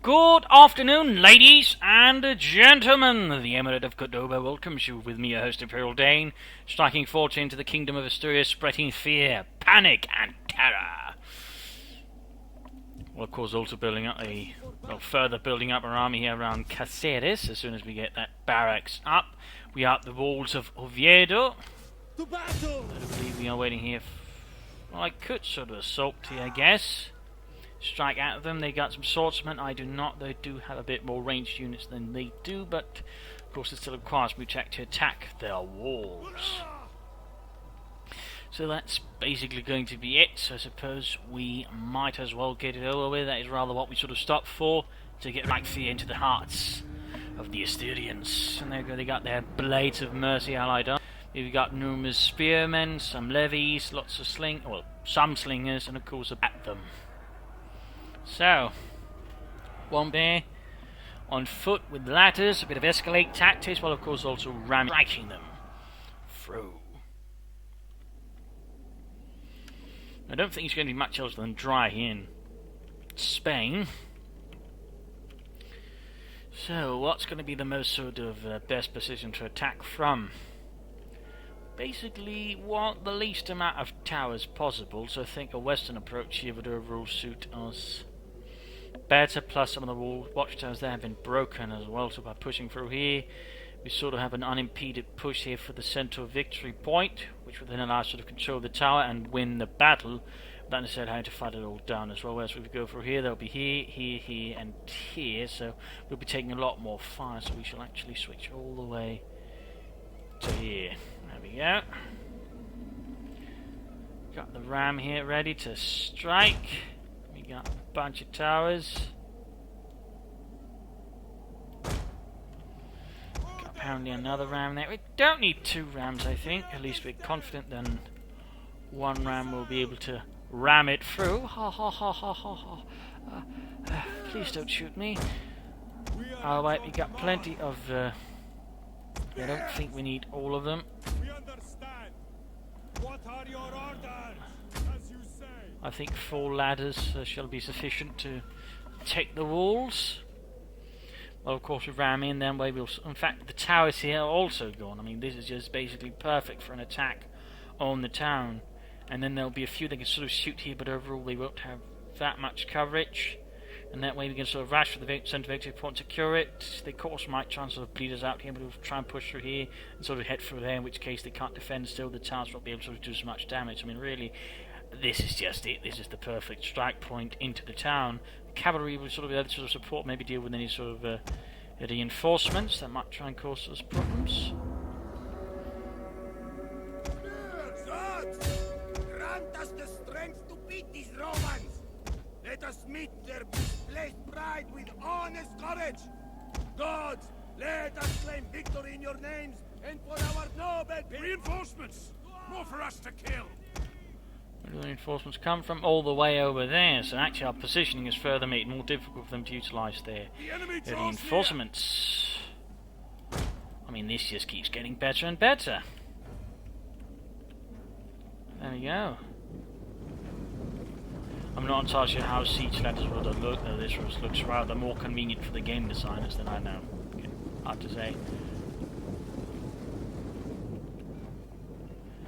Good afternoon, ladies and gentlemen. The Emirate of Cordoba welcomes you with me, your host Imperial Dane, striking forth into the kingdom of Asturias, spreading fear, panic, and terror. We'll of course also further building up our army here around Caceres. As soon as we get that barracks up, we are at the walls of Oviedo. I believe we are waiting here. Well, I could sort of assault here, I guess. Strike out of them. They got some swordsmen. I do not. They do have a bit more ranged units than they do, but of course it still requires me to attack their walls. So that's basically going to be it. So I suppose we might as well get it over with. That is rather what we sort of stopped for, to get right fear into the hearts of the Asturians. And there go. They got their blades of mercy allied up. We've got numerous spearmen, some levies, lots of some slingers, and of course at them. So, one bear on foot with ladders, a bit of escalate tactics, while of course also striking them through. I don't think it's going to be much else than dry in Spain. So, what's going to be the most sort of best position to attack from? Basically, want the least amount of towers possible, so I think a western approach here would overall suit us better, plus some of the watchtowers there have been broken as well, so by pushing through here, we sort of have an unimpeded push here for the central victory point, which would then allow us to sort of control the tower and win the battle, without necessarily having to fight it all down as well. Whereas if we go through here, they'll be here, and here, so we'll be taking a lot more fire, so we shall actually switch all the way to here. There we go. Got the ram here ready to strike. We got a bunch of towers. Got apparently another ram there. We don't need two rams, I think. At least we're confident then one ram will be able to ram it through. Ha ha ha ha ha ha. Please don't shoot me. Alright, we got plenty of I don't think we need all of them. We understand. What are your orders? As you say. I think 4 ladders shall be sufficient to take the walls. Well, of course, we ram in, then we will. In fact, the towers here are also gone. I mean, this is just basically perfect for an attack on the town. And then there'll be a few that can sort of shoot here, but overall they won't have that much coverage. And that way we can sort of rush for the centre victory point, secure it. They of course might try and sort of bleed us out here, but we'll try and push through here and sort of head through there, in which case they can't defend still. The towers won't be able to do so much damage. I mean, really, this is just it. This is the perfect strike point into the town. The cavalry will sort of be able to sort of support, maybe deal with any sort of reinforcements that might try and cause us problems. Grant us the strength to beat these Romans. Let us meet their misplaced pride with honest courage. Gods, let us claim victory in your names and for our noble Reinforcements! More for us to kill! Where do the reinforcements come from? All the way over there. So actually our positioning has further made it more difficult for them to utilise their reinforcements. I mean, this just keeps getting better and better. There we go. I'm not entirely sure how siege ladders would look. This looks rather more convenient for the game designers than I know. Hard to say.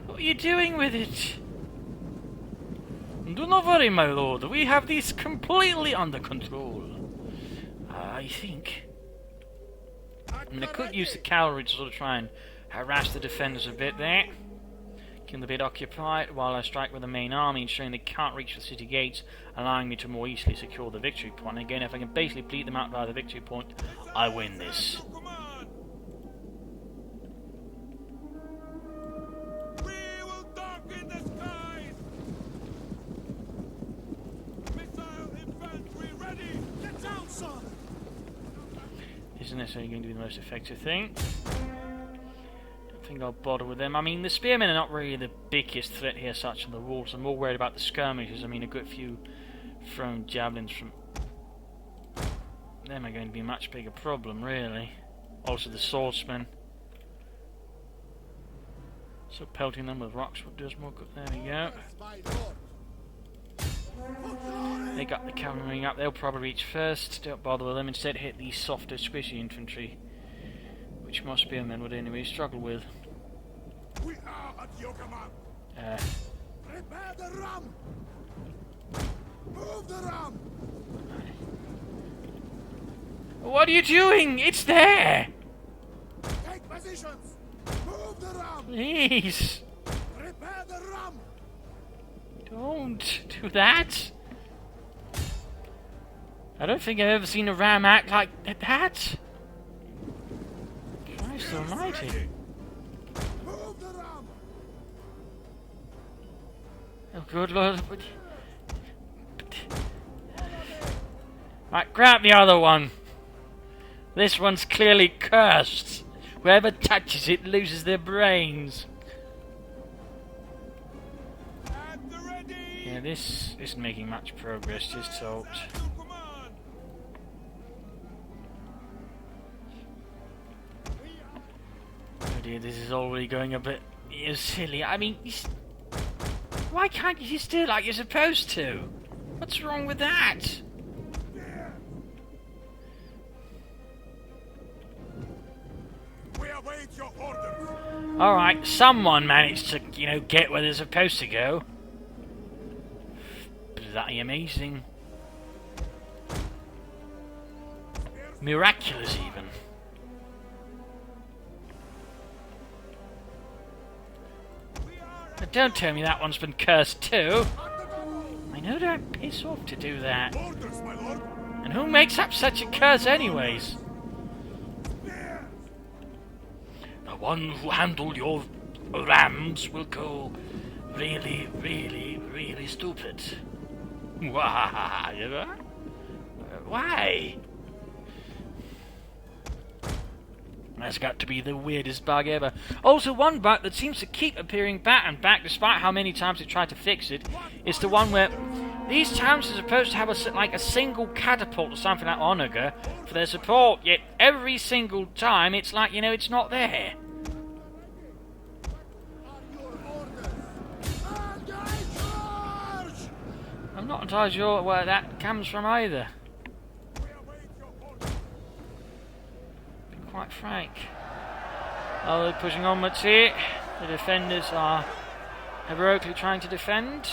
What are you doing with it? Do not worry, my lord. We have this completely under control. I think. I mean, I could use the cavalry to sort of try and harass the defenders a bit there. Keep them a bit occupied while I strike with the main army, ensuring they can't reach the city gates, allowing me to more easily secure the victory point. And again, if I can basically bleed them out by the victory point, I win this. We will darken the skies! Missile infantry ready! Get down, son! Isn't necessarily going to be the most effective thing. I think I'll bother with them. I mean, the spearmen are not really the biggest threat here, such on the walls. I'm more worried about the skirmishers. I mean, a good few thrown javelins from them are going to be a much bigger problem, really. Also, the swordsmen. So pelting them with rocks would do us more good. There we go. They got the cavalry up. They'll probably reach first. Don't bother with them. Instead, hit the softer, squishy infantry, which most spearmen would anyway struggle with. We are at your command. Prepare the ram. Move the ram. What are you doing? It's there! Take positions. Move the ram. Please! Prepare the ram. Don't do that! I don't think I've ever seen a ram act like that! Christ almighty. Move the ram. Oh good lord. Right, grab the other one! This one's clearly cursed! Whoever touches it loses their brains! Yeah, this isn't making much progress, just salt. Oh dear, this is already going a bit silly. I mean, why can't you just do it like you're supposed to? What's wrong with that? We await your orders. Alright, someone managed to, get where they're supposed to go. Bloody amazing. Miraculous, even. But don't tell me that one's been cursed too. I know don't piss off to do that. Orders, my lord. And who makes up such a curse anyways? The one who handled your rams will go really, really, really stupid. Why? That's got to be the weirdest bug ever. Also, one bug that seems to keep appearing back and back, despite how many times they try to fix it, is the one where these towns are supposed to have a single catapult or something like Onaga for their support, yet every single time it's like, it's not there. I'm not entirely sure where that comes from either. Be quite frank. Oh, they're pushing onwards here. The defenders are heroically trying to defend.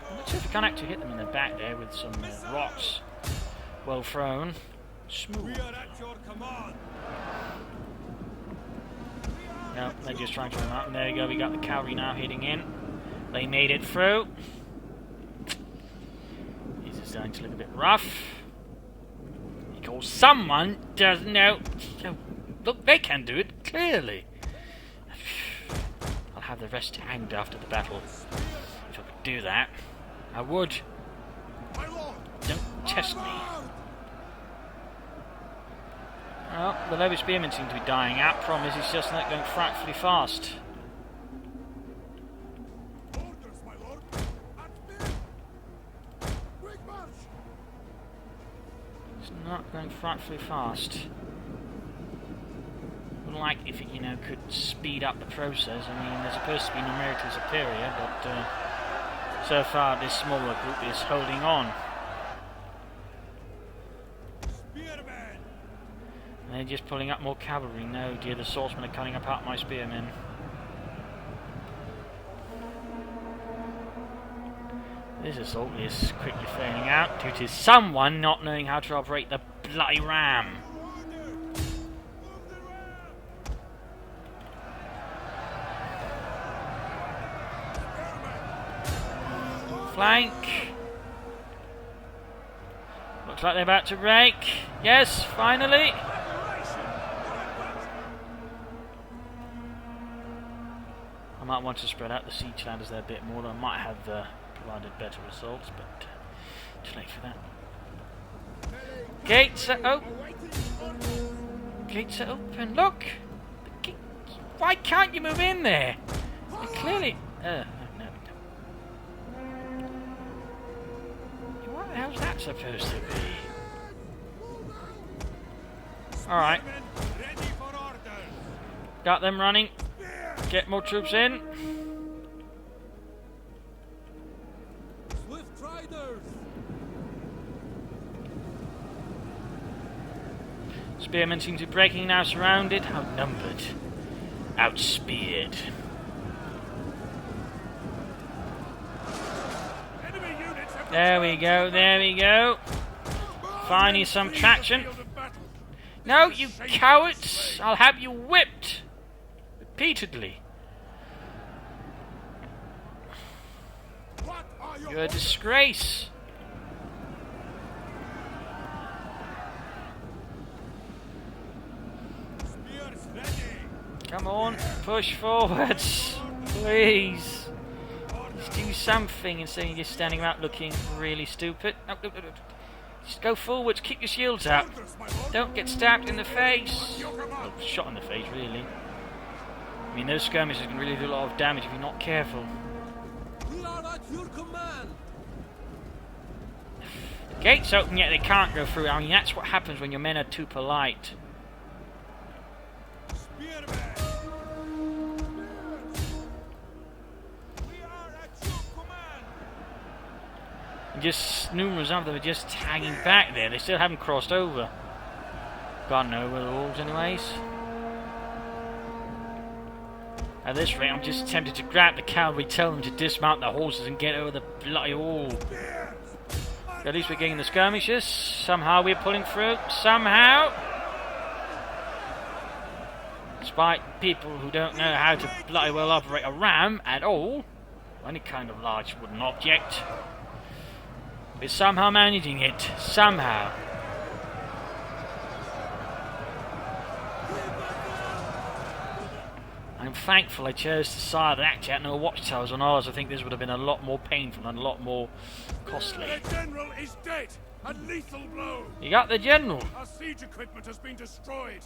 I'm not sure if we can actually hit them in the back there with some rocks. Well thrown. Smooth. We are at your command. No, they're just trying to run out. And there you go, we got the cavalry now hitting in. They made it through. This is starting to look a bit rough. Because someone doesn't know. Look, they can do it, clearly. I'll have the rest hanged after the battle. If I could do that, I would. Don't test me. Well, the lowest spearmen seem to be dying out. Problem is, it's just not going frightfully fast. Orders, my lord. Quick march. It's not going frightfully fast. Would like if it, could speed up the process. I mean, they're supposed to be numerically superior, but so far this smaller group is holding on. And they're just pulling up more cavalry. No, dear, the swordsmen are cutting apart my spearmen. This assault is quickly failing out due to someone not knowing how to operate the bloody ram. Flank. Looks like they're about to break. Yes, finally. I might want to spread out the siege ladders there a bit more. I might have provided better results, but too late for that. Gates are open. Gates are open. Look. Why can't you move in there? They're clearly. No. What the hell's that supposed to be? Alright. Got them running. Get more troops in. Swift Rider. Spearmen seem to be breaking now, surrounded, outnumbered, outspeared. There we go, there we go. Finally some traction. No, you cowards! I'll have you whipped! Repeatedly. You're a disgrace. Come on, push forwards, please. Just do something instead of just standing around looking really stupid. No, no, no, no. Just go forwards, keep your shields up. Don't get stabbed in the face. Well, shot in the face, really. I mean, those skirmishes can really do a lot of damage if you're not careful. We are at your command. The gate's open, yet they can't go through. I mean, that's what happens when your men are too polite. And just numerous of them are just hanging back there. They still haven't crossed over. Gotten over the walls, anyways. At this rate, I'm just tempted to grab the cavalry, tell them to dismount the horses and get over the bloody wall. At least we're getting the skirmishes. Somehow we're pulling through. Somehow. Despite people who don't know how to bloody well operate a ram at all, or any kind of large wooden object, we're somehow managing it. Somehow. I'm thankful I chose to side that actually had no watchtowers on ours. I think this would have been a lot more painful and a lot more costly. The general is dead. A lethal blow. You got the general. Our siege equipment has been destroyed.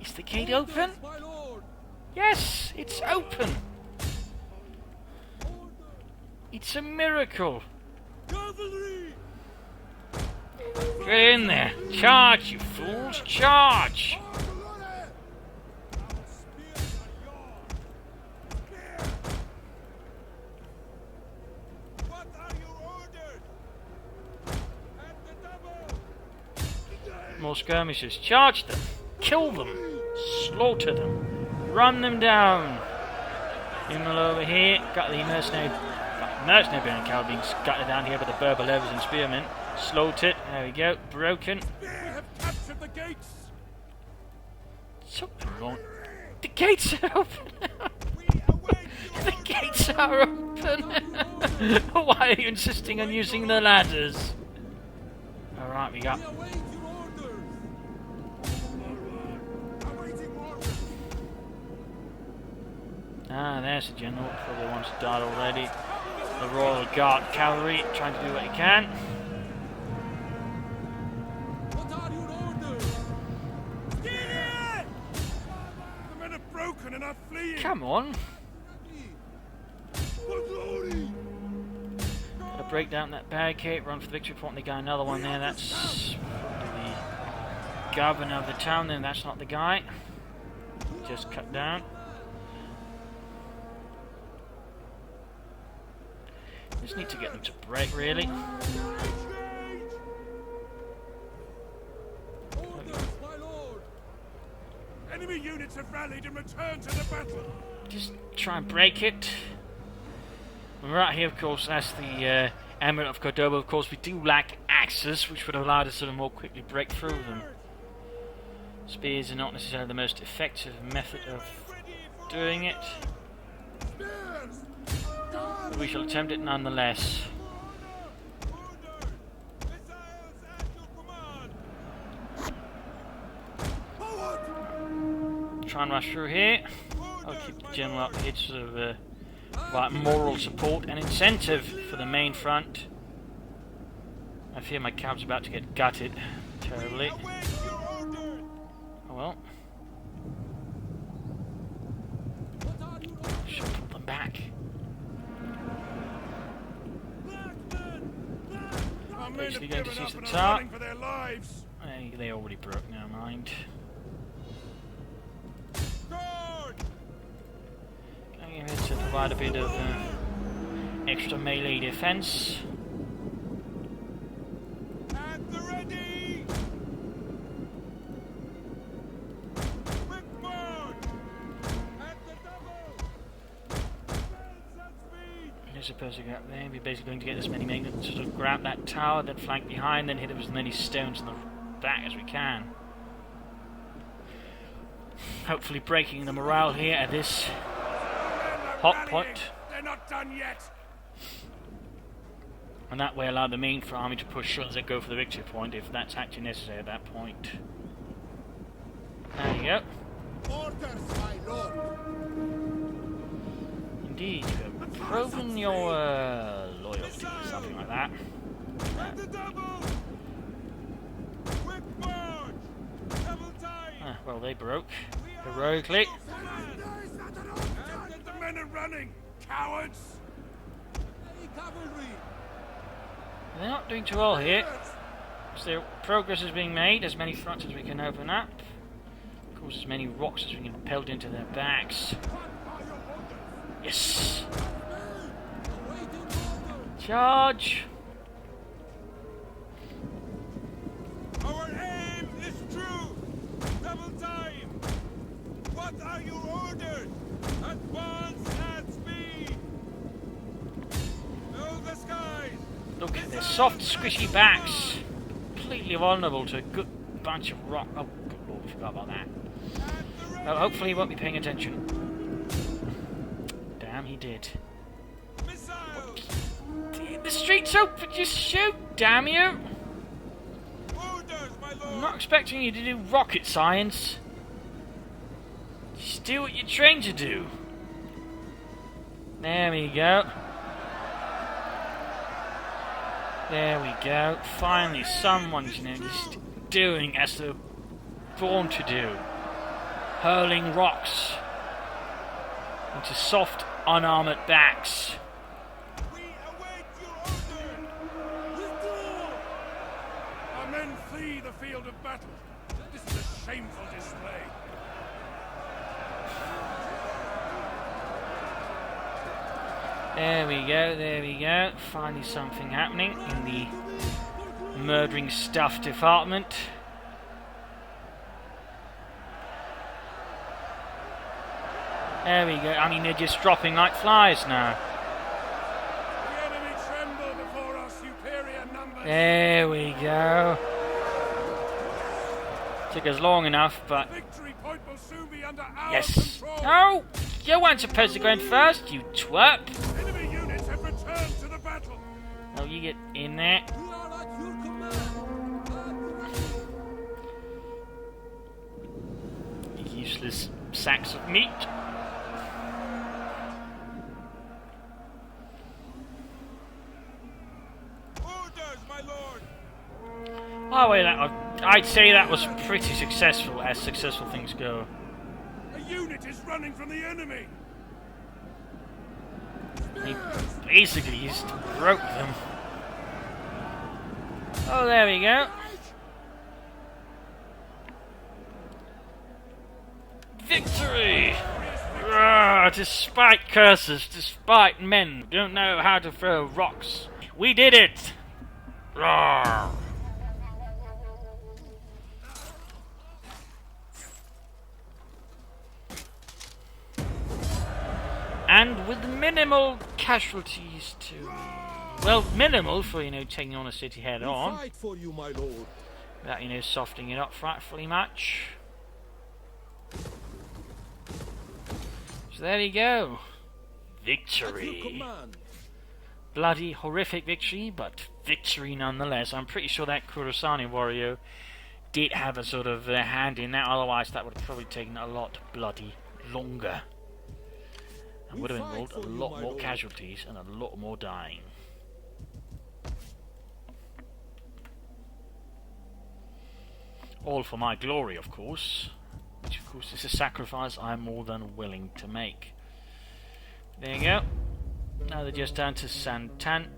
Is the gate open? My lord. Yes, it's open. It's a miracle. Cavalry. Get in there. Charge, you fools. Charge. What are your orders? At the double. More skirmishers. Charge them. Kill them. Slaughter them. Run them down. Meanwhile over here, got the mercenary bearing cavalry being scattered down here by the Berber levers and spearmen. Slaughtered. There we go. Broken. We have captured the gates. Something wrong. The gates are open. The gates are open. Why are you insisting on using the ladders? Alright, we got. Await your orders. Awaiting orders. Ah, there's the general. Probably wants to die already. The Royal Guard cavalry trying to do what he can. What are your orders? The men have broken and are fleeing. Come on. Gotta break down that barricade, run for the victory point. They got another one there. That's the governor of the town. Then that's not the guy. Just cut down. Just need to get them to break, really. Orders, my lord. Enemy units have rallied and returned to the battle. Just try and break it. And right here, of course, that's the Emirate of Cordoba. Of course, we do lack axes, which would have allowed us to more quickly break through them. Spears are not necessarily the most effective method of doing it. But we shall attempt it nonetheless. Try and rush through here. I'll keep the general up. It's sort of like moral support and incentive for the main front. I fear my camp's about to get gutted terribly. Oh well. Should put them back. Basically going to seize the top. They already broke, never mind. Going here to provide a bit of extra melee defense. At the ready. supposed to go up there. We're basically going to get as many men to sort of grab that tower, then flank behind, then hit it with as many stones in the back as we can. Hopefully breaking the morale here at this hot point. They're not done yet. And that way allow the main army to push through and go for the victory point if that's actually necessary at that point. There you go. Orders, my lord. Indeed, you have proven your loyalty or something like that. At the double! Quick march! Double time! Well, they broke heroically. The men are running, cowards. Hey, cavalry! They're not doing too well here. So progress is being made, as many fronts as we can open up. Of course, as many rocks as we can pelt into their backs. Yes! Charge! Our aim is true! Double time! What are your orders? Advance at speed! Fill the skies! Look at their soft, squishy backs. Completely vulnerable to a good bunch of rock. Oh, good lord, we forgot about that. Well, hopefully he won't be paying attention. Damn, he did. Missiles! The street's open, just shoot, damn you! Orders, my I'm lord! not expecting you to do rocket science. Just do what you're trained to do. There we go. There we go. Finally, someone's just doing as they're born to do. Hurling rocks into soft, unarmored backs. We await your order! Withdraw! Our men flee the field of battle. This is a shameful display. There we go, there we go. Finally something happening in the murdering stuff department. There we go. I mean, they're just dropping like flies now. The enemy tremble before our superior numbers. There we go. Took us long enough, but Victory point will soon be under our yes. control. No! You weren't supposed to go in first, you twerp! Enemy units have returned to the battle. Oh, you get in there. We are at your command! You useless sacks of meat. Orders, my lord! Oh, wait, I'd say that was pretty successful, as successful things go. A unit is running from the enemy. He basically just broke them. Oh, there we go. Victory! Despite curses, despite men who don't know how to throw rocks, we did it! Roar! And with minimal casualties to... Well, minimal for, taking on a city head on. Fight for you, my lord! Without, softening it up frightfully much. So there you go. At your Victory. command! Bloody horrific victory, but victory nonetheless. I'm pretty sure that Kurosani warrior did have a sort of hand in that, otherwise that would have probably taken a lot bloody longer. And would have involved a lot more casualties and a lot more dying. All for my glory, of course. Which, of course, is a sacrifice I'm more than willing to make. There you go. Now they're just down to Santander.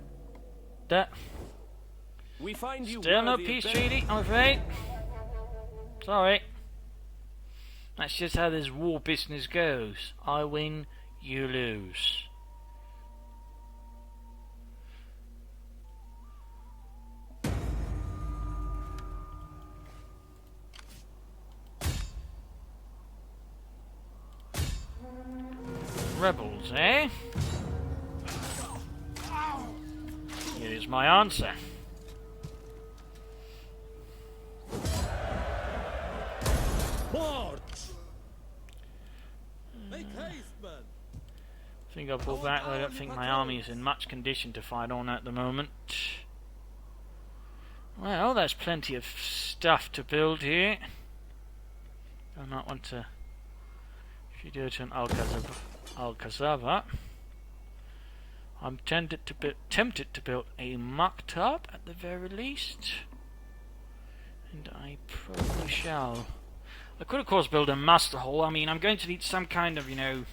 We find you Still no worthy of peace death. treaty, I'm afraid. Sorry. That's just how this war business goes. I win, you lose. Rebels, eh? Here's my answer. March! Make haste, man! I think I'll pull back. I don't think my army is in much condition to fight on at the moment. Well, there's plenty of stuff to build here. I might want to... If you do it in Alcazaba, I'm tempted to build a Maktab at the very least. And I probably shall. I could of course build a muster hall. I mean, I'm going to need some kind of, you know,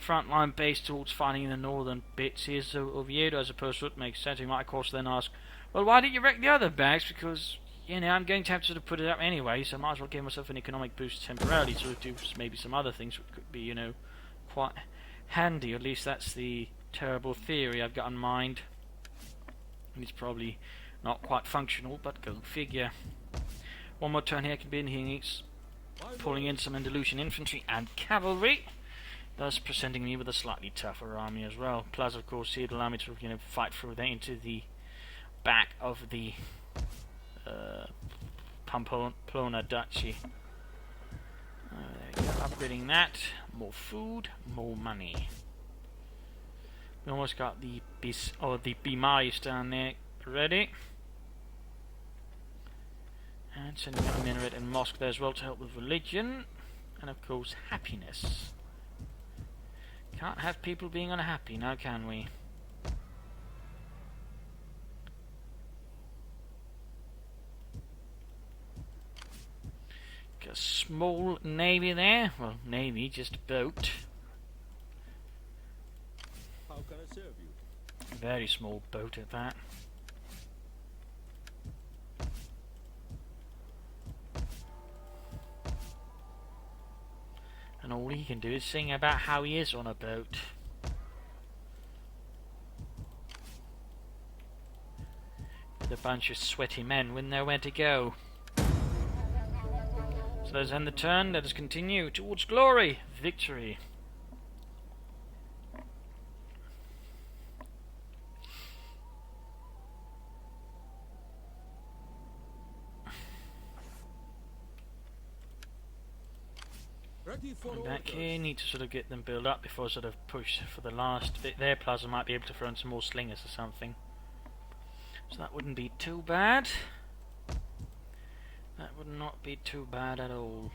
frontline base towards fighting in the northern bits here, so Oviedo as opposed to it makes sense. You might of course then ask, well, why didn't you wreck the other bags? Because, you know, I'm going to have to sort of put it up anyway, so I might as well give myself an economic boost temporarily to do maybe some other things which could be, you know, quite handy. At least that's the terrible theory I've got in mind. And it's probably not quite functional, but go figure. One more turn here can be in. He needs pulling in some Andalusian infantry and cavalry, thus presenting me with a slightly tougher army as well. Plus, of course, he'd allow me to, you know, fight through there into the back of the Pamplona Duchy. There we go. Upgrading that. More food, more money. We almost got the Bimais down there ready. And sending out a minaret and mosque there as well to help with religion. And of course, happiness. Can't have people being unhappy now, can we? Got a small navy there. Well, navy, just a boat. How can I serve you? A very small boat at that. And all he can do is sing about how he is on a boat. With a bunch of sweaty men with nowhere to go. So let's end the turn. Let us continue towards glory, victory. Ready for And back orders. here, need to sort of get them built up before I sort of push for the last bit there. Plus I might be able to throw in some more slingers or something. So that wouldn't be too bad. That would not be too bad at all.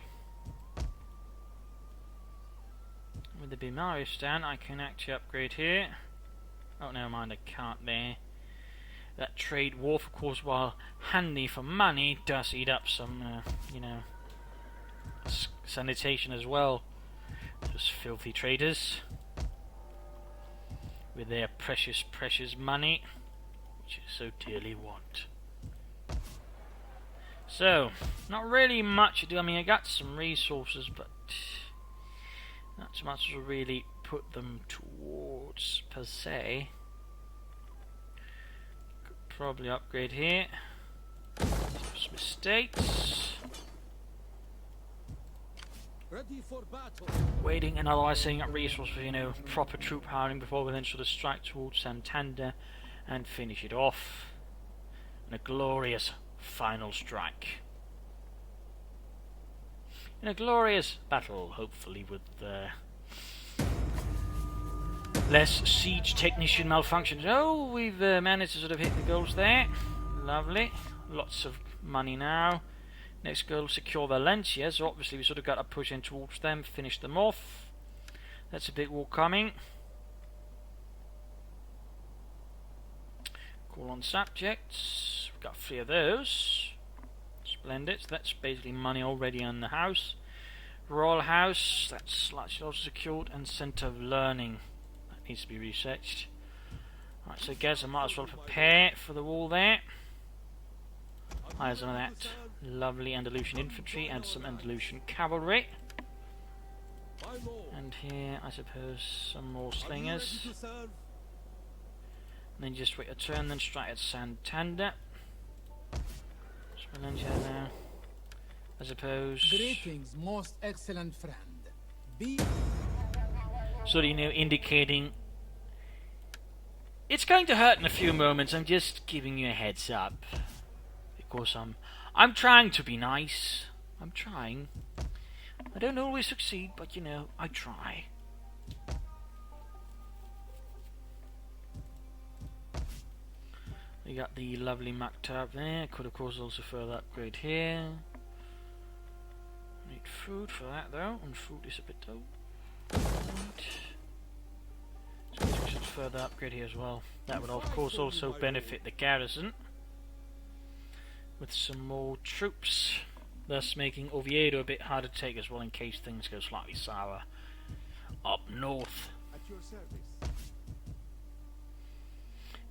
With the Bimari stand, I can actually upgrade here. Oh, never mind, I can't there. That trade wharf, of course, while handy for money, does eat up some, you know, sanitation as well. Those filthy traders with their precious, precious money, which I so dearly want. So, not really much to do. I mean, I got some resources, but not so much to really put them towards per se. Could probably upgrade here. Some mistakes. Ready for battle. Waiting and otherwise setting up resources for, you know, proper troop hiring before we then sort of strike towards Santander and finish it off. And a glorious final strike. In a glorious battle, hopefully with less siege technician malfunctions. Oh, we've managed to sort of hit the goals there. Lovely. Lots of money now. Next goal, secure Valencia. So obviously we sort of got to push in towards them, finish them off. That's a big war coming. Call on subjects. We've got 3 of those. Splendid. So that's basically money already on the house. Royal House. That's largely also secured. And Centre of Learning. That needs to be researched. Right, so I guess I might as well prepare for the wall there. Hire some of that lovely Andalusian infantry and some Andalusian cavalry. My lord. And here, I suppose, some more Are you slingers. ready to serve? And then just wait a turn, then strike at Santander. Valencia now, I suppose. Greetings, most excellent friend. Be Sort of, you know, indicating It's going to hurt in a few moments. I'm just giving you a heads up. Because I'm trying to be nice. I'm trying. I don't always succeed, but you know, I try. We got the lovely Maktab there. Could of course also further upgrade here. Need food for that though, and food is a bit low. Right. So we should further upgrade here as well. That would of course also benefit the garrison with some more troops, thus making Oviedo a bit harder to take as well in case things go slightly sour up north. At your service.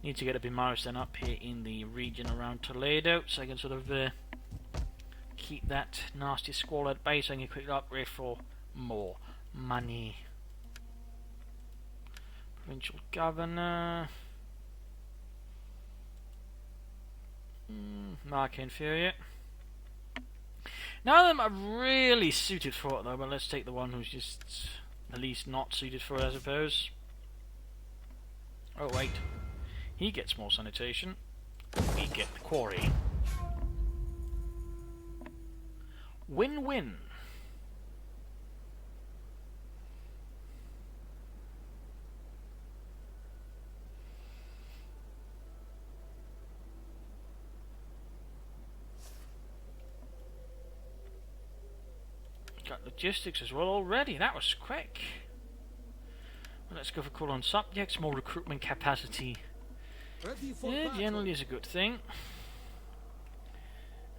Need to get a Bimaris then up here in the region around Toledo, so I can sort of keep that nasty squall at bay, so I can quickly upgrade for more money. Provincial governor. Mark Inferior. None of them are really suited for it though, but let's take the one who's just the least not suited for it, I suppose. Oh wait. He gets more sanitation. We get the quarry. Win-win. Got logistics as well already. That was quick. Well, let's go for call on subjects. More recruitment capacity. Yeah, generally is a good thing.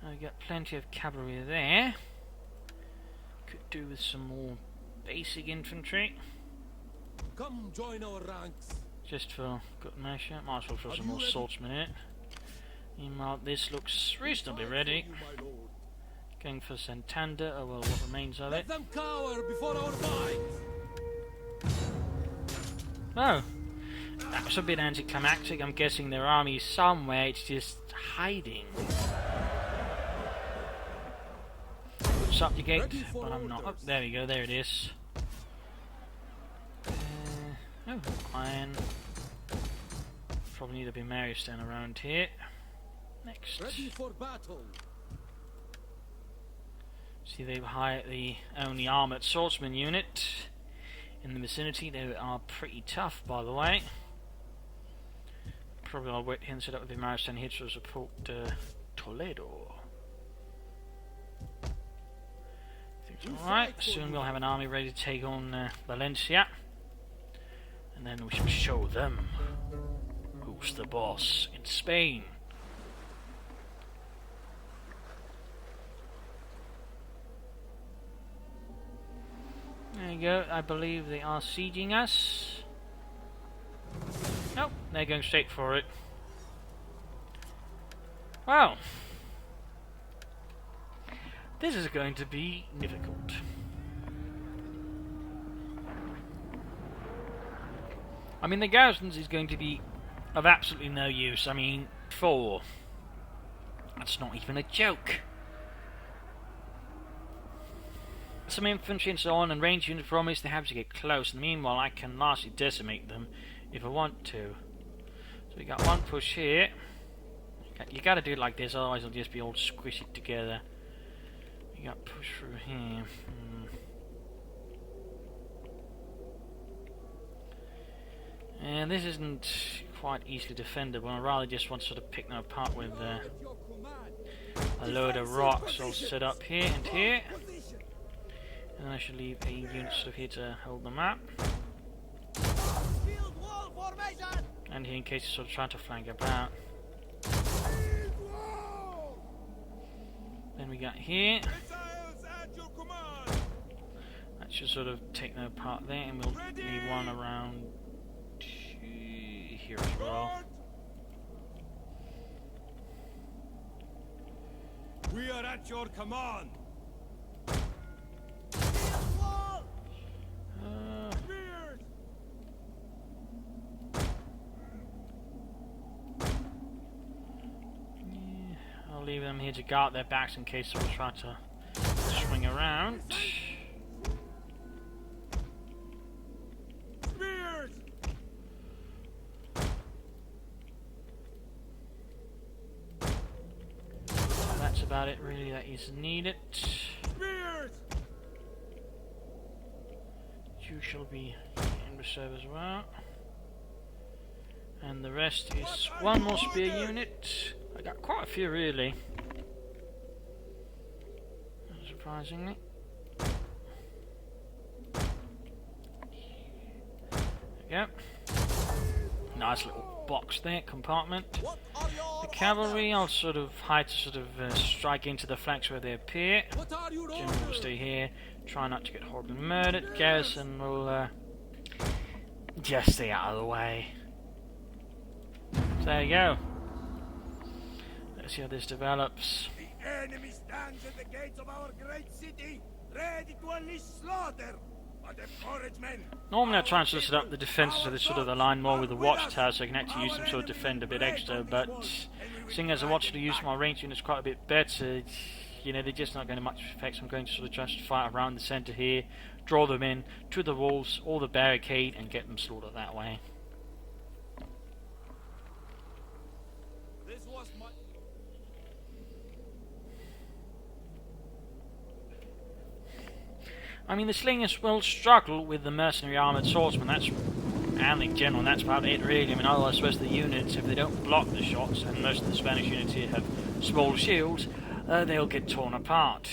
I got plenty of cavalry there. Could do with some more basic infantry. Come join our ranks. Just for good measure. Might as well throw some more swordsmen in it. Meanwhile, this looks reasonably ready. Going for Santander, or well, what remains of it. Let them cower before our might. Oh. That was a bit anticlimactic. I'm guessing their army is somewhere, it's just hiding. Subjugate, but I'm not. Oh, there we go, there it is. Oh, iron. Probably need a Bimaris then around here. Next. Ready for battle. See, they've hired the only armoured swordsman unit in the vicinity. They are pretty tough, by the way. Probably I'll wait here and set up with Bimaris and here to support Toledo. Alright, soon we'll have an army ready to take on Valencia. And then we shall show them who's the boss in Spain. There you go, I believe they are sieging us. Nope, they're going straight for it. Well, this is going to be difficult. I mean, the garrisons is going to be of absolutely no use. I mean, 4. That's not even a joke. Some infantry and so on, and range unit promise they have to get close, and meanwhile I can largely decimate them if I want to. So we got one push here. You gotta do it like this, otherwise it'll just be all squishy together. You got push through here. And this isn't quite easily defendable. I rather just want to sort of pick them apart with a load of rocks all set up here and here. And I should leave a unit sort of here to hold them up. And here in case you're sort of trying to flank about. Then we got here. That should sort of take them apart there, and we'll leave one around here as well. We are at your command. I'll leave them here to guard their backs in case they'll try to swing around. about it really that is needed. Spears! You shall be in reserve as well. And the rest is one more spear unit. I got quite a few really. Surprisingly. There we go. Nice little box there, compartment. The cavalry, I'll sort of hide to sort of strike into the flanks where they appear. General will stay here, try not to get horribly murdered. Garrison will just stay out of the way. So there you go. Let's see how this develops. The enemy stands at the gates of our great city, ready to unleash slaughter. But encourage men. Normally I try and set up the defences of this sort of the line more with the watchtower so I can actually use them sort of defend a bit extra, but seeing as I want to use my range units quite a bit better, you know, they're just not going to much effect, so I'm going to sort of just fight around the centre here, draw them in to the walls or the barricade and get them slaughtered that way. This was my... I mean, the slingers will struggle with the mercenary armoured swordsmen, and in general, that's about it really. I mean, otherwise the rest of the units, if they don't block the shots, and most of the Spanish units here have small shields, they'll get torn apart.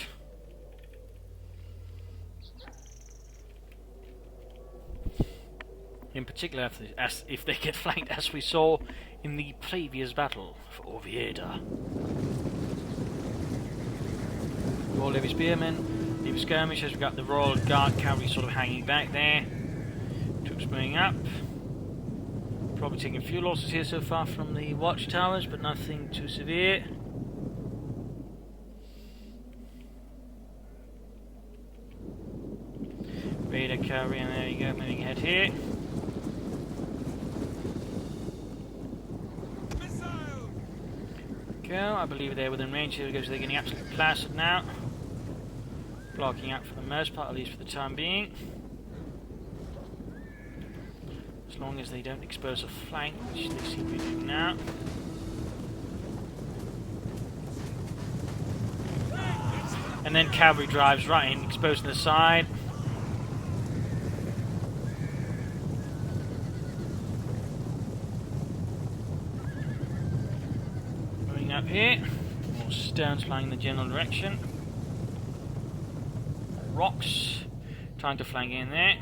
In particular, if they get flanked, as we saw in the previous battle for Oviedo. Royal Levy Spearmen. Deep skirmishers, we've got the Royal Guard cavalry sort of hanging back there. Troops moving up. Probably taking a few losses here so far from the watchtowers, but nothing too severe. Raider cavalry, and there you go, moving ahead here. Missile! Go, I believe they're within range here, so they're getting absolutely plastered now. Blocking out for the most part, at least for the time being. As long as they don't expose a flank, which they seem to be doing now. And then cavalry drives right in, exposing the side. Moving up here. More stones flying in the general direction. Rocks, trying to flank in there.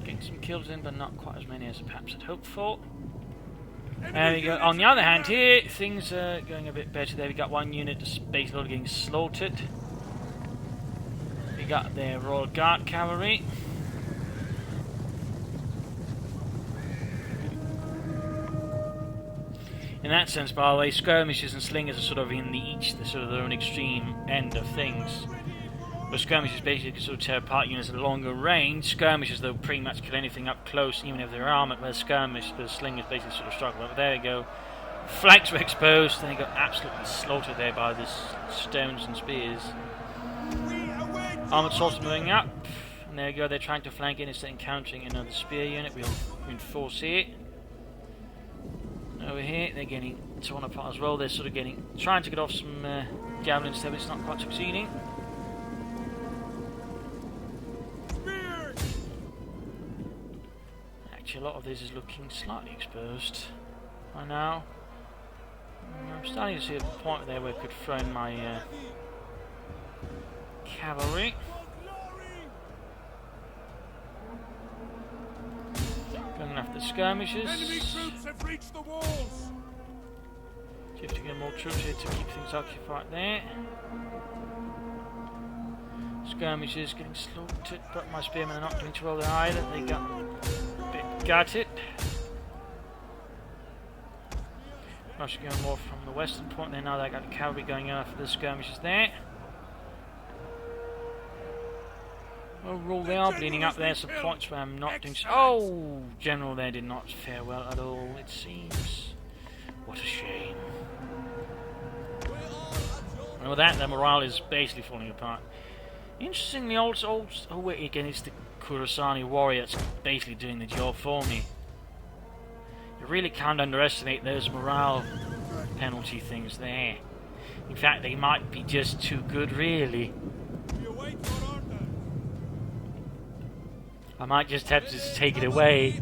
Getting some kills in, but not quite as many as perhaps I'd hoped for. There we go. On the other hand here, things are going a bit better there. We got one unit just basically getting slaughtered. We got their Royal Guard cavalry. In that sense, by the way, skirmishers and slingers are sort of in the sort of their own extreme end of things. But skirmishers basically sort of tear apart units at a longer range. Skirmishers, they'll pretty much kill anything up close, even if they're armoured, where the slingers basically sort of struggle. But there you go. Flanks were exposed, and they got absolutely slaughtered there by the stones and spears. Armoured swords moving up. And there you go, they're trying to flank in instead of encountering another spear unit. We'll reinforce here. Over here, they're getting torn apart as well. They're sort of trying to get off some javelins there, but it's not quite succeeding. Actually, a lot of this is looking slightly exposed by now. I'm starting to see a point there where I could throw in my cavalry. Going after the skirmishers. Enemy troops have reached the walls! See if we can get more troops here to keep things occupied there. Skirmishers getting slaughtered, but my spearmen are not doing too well there either. They got a bit gutted. Russia going more from the western point there now. They got the cavalry going after the skirmishers there. Overall, they are bleeding up there. Some points where I'm not doing so. Oh, General there did not fare well at all, it seems. What a shame. And with that, their morale is basically falling apart. Interestingly, also, oh wait, again, it's the Khurasani warrior that's basically doing the job for me. You really can't underestimate those morale penalty things there. In fact, they might be just too good, really. We await your order. I might just have to take it away,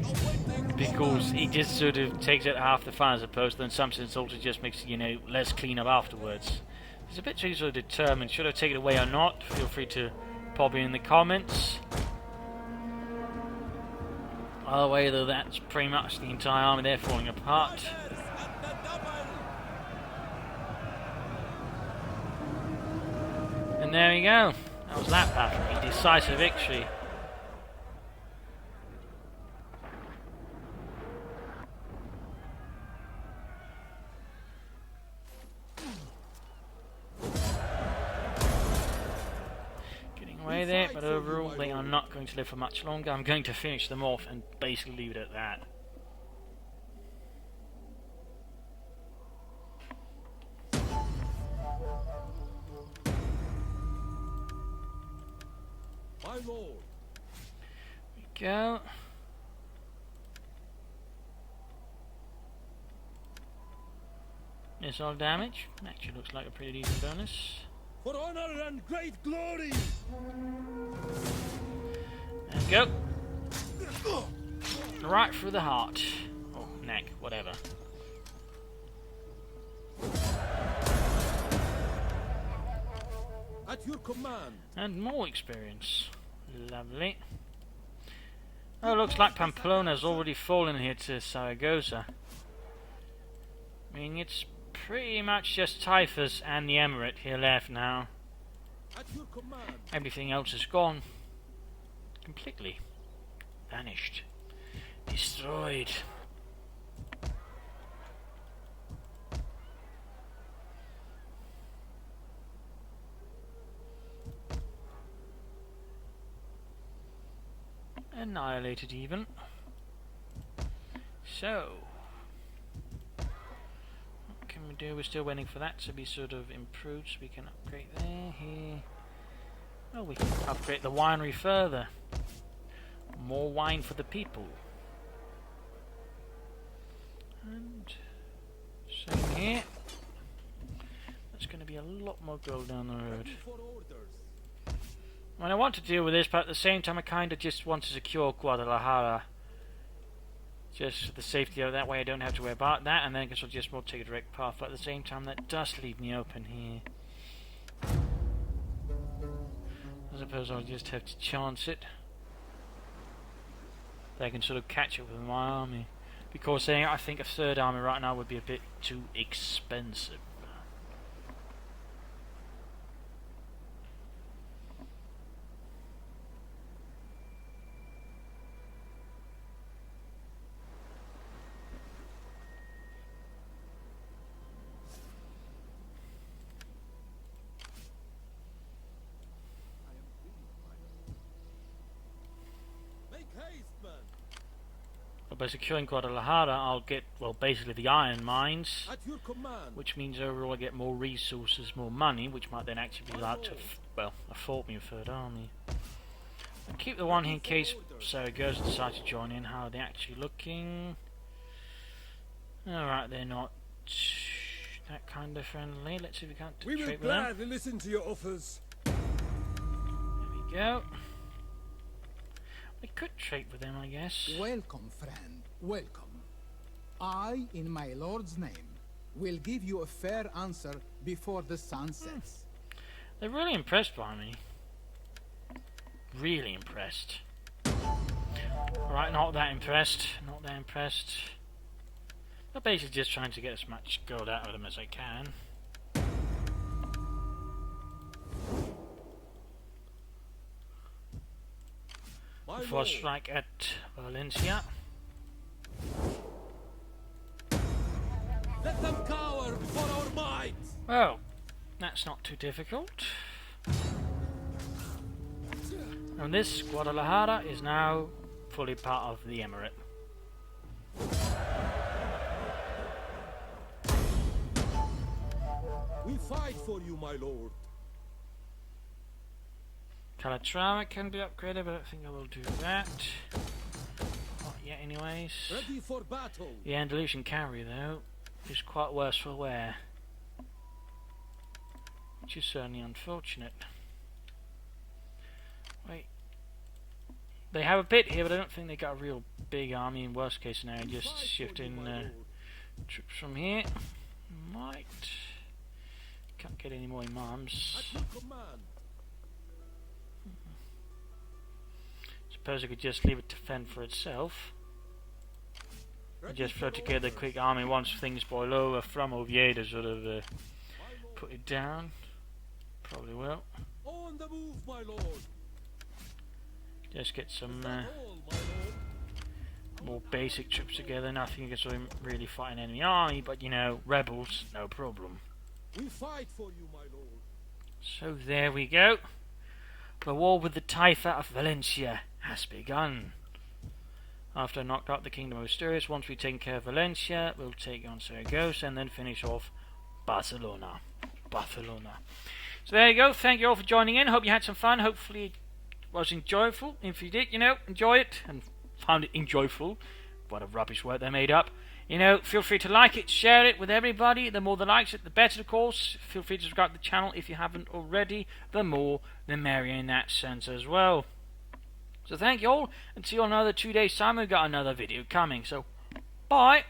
because it just sort of takes out half the fun, as opposed to then some sense also just makes, you know, less clean up afterwards. It's a bit too sort of determined. Should I take it away or not? Feel free to pop in the comments. Either way, though, that's pretty much the entire army there falling apart. And there we go. That was that battle. A decisive victory. Way there, but overall they are not going to live for much longer. I'm going to finish them off and basically leave it at that. My lord. There we go. Missile damage. Actually looks like a pretty decent bonus. For honor and great glory. There we go. Right through the heart. Or neck, whatever. At your command. And more experience. Lovely. Oh, looks like Pamplona's already fallen here to Saragossa. I mean, it's pretty much just Typhus and the Emirate here left now. At your command. Everything else is gone. Completely. Vanished. Destroyed. Annihilated even. So, what can we do? We're still waiting for that to be sort of improved so we can upgrade there, here. Oh, we can upgrade the winery further. More wine for the people. And same here. That's going to be a lot more gold down the road. For orders. I mean, I want to deal with this, but at the same time I kind of just want to secure Guadalajara. Just for the safety of that way I don't have to worry about that, and then I guess I'll just more take a direct path, but at the same time that does leave me open here. I suppose I'll just have to chance it. That I can sort of catch up with my army. Because saying I think a third army right now would be a bit too expensive. By securing Guadalajara, I'll get, well, basically the iron mines, At your command. which means overall I get more resources, more money, which might then actually be allowed to, well, afford me a third army. I'll keep the one here in case Saragossa decides to join in. How are they actually looking? Alright, they're not that kind of friendly. Let's see if we can't We will trade with them. gladly listen to your offers. There we go. We could trade with them, I guess. Welcome, friend. Welcome. I, in my lord's name, will give you a fair answer before the sun sets. They're really impressed by me. Really impressed. Alright, not that impressed. Not that impressed. I'm basically just trying to get as much gold out of them as I can. Before I strike at Valencia. Let them cower before our might. Well, that's not too difficult. And this Guadalajara is now fully part of the Emirate. We fight for you, my lord. Calatrava can be upgraded, but I don't think I will do that. Not yet, anyways. Ready for battle. The Andalusian cavalry, though, is quite worse for wear, which is certainly unfortunate. Wait. They have a bit here, but I don't think they got a real big army. In worst case scenario, just shifting troops from here. Might. Can't get any more imams. At your command. Suppose I could just leave it to fend for itself. I just throw together a quick army once things boil over from Oviedo, sort of put it down. Probably will. On the move, my lord. Just get some All, my lord. more basic troops together. Nothing against really fight an enemy army, but you know, rebels, no problem. We fight for you, my lord. So there we go. The war with the Taifa of Valencia has begun. After I knocked out the Kingdom of Asturias, once we've taken care of Valencia, we'll take on Saragossa and then finish off Barcelona. So there you go. Thank you all for joining in. Hope you had some fun. Hopefully it was enjoyable. If you did, you know, enjoy it and found it enjoyable. What a rubbish word they made up. You know, feel free to like it, share it with everybody. The more the likes it, the better, of course. Feel free to subscribe to the channel if you haven't already. The more, the merrier in that sense as well. So thank you all, and see you on another 2 days' time. We've got another video coming. So, bye.